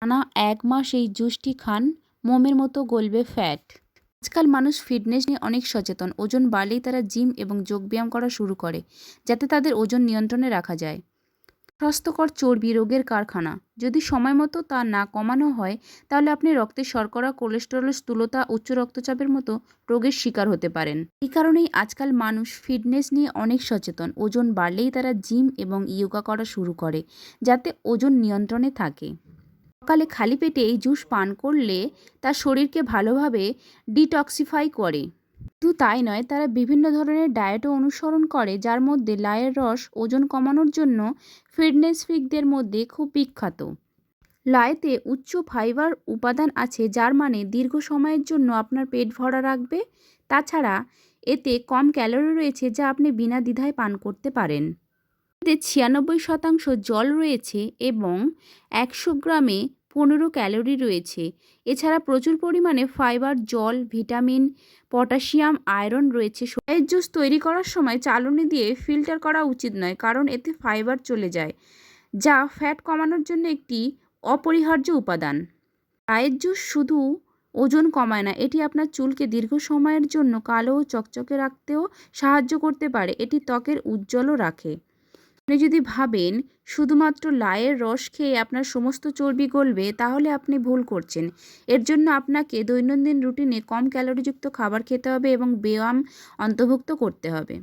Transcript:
টানা 1 মাস এই জুসটি খান, মোমের মতো গলবে ফ্যাট। আজকাল মানুষ ফিটনেস নিয়ে অনেক সচেতন। ওজন বাড়লেই তারা জিম এবং যোগব্যায়াম করা শুরু করে, যাতে তাদের ওজন নিয়ন্ত্রণে রাখা যায়। স্বাস্থ্যকর চর্বি রোগের কারখানা। যদি সময় মতো তা না কমানো হয়, তাহলে আপনি রক্তে শর্করা, কোলেস্টেরল, স্থূলতা, উচ্চ রক্তচাপের মতো রোগের শিকার হতে পারেন। এই কারণেই আজকাল মানুষ ফিটনেস নিয়ে অনেক সচেতন। ওজন বাড়লেই তারা জিম এবং ইয়োগা করা শুরু করে, যাতে ওজন নিয়ন্ত্রণে থাকে। সকালে খালি পেটে এই জুস পান করলে তার শরীরকে ভালোভাবে ডিটক্সিফাই করে। শুধু তাই নয়, তারা বিভিন্ন ধরনের ডায়েটও অনুসরণ করে, যার মধ্যে লাইয়ের রস ওজন কমানোর জন্য ফিটনেস ফ্রিকদের মধ্যে খুব বিখ্যাত। লাইতে উচ্চ ফাইবার উপাদান আছে, যার মানে দীর্ঘ সময়ের জন্য আপনার পেট ভরা রাখবে। তাছাড়া এতে কম ক্যালোরি রয়েছে, যা আপনি বিনা দ্বিধায় পান করতে পারেন। এতে 96% জল রয়েছে এবং 100 গ্রামে 15 ক্যালোরি রয়েছে। এছাড়া প্রচুর পরিমাণে ফাইবার, জল, ভিটামিন, পটাশিয়াম, আয়রন রয়েছে। এই জুস তৈরি করার সময় চালনি দিয়ে ফিল্টার করা উচিত নয়, কারণ এতে ফাইবার চলে যায়, যা ফ্যাট কমানোর জন্য একটি অপরিহার্য উপাদান। ডায়েট জুস শুধু ওজন কমায় না, এটি আপনার চুলকে দীর্ঘ সময়ের জন্য কালো ও চকচকে রাখতেও সাহায্য করতে পারে। এটি ত্বকের উজ্জ্বলও রাখে। আপনি যদি ভাবেন শুধুমাত্র লাইয়ের রস খেয়ে আপনার সমস্ত চর্বি গলবে, তাহলে আপনি ভুল করছেন। এর জন্য আপনাকে দৈনন্দিন রুটিনে কম ক্যালোরিযুক্ত খাবার খেতে হবে এবং ব্যায়াম অন্তর্ভুক্ত করতে হবে।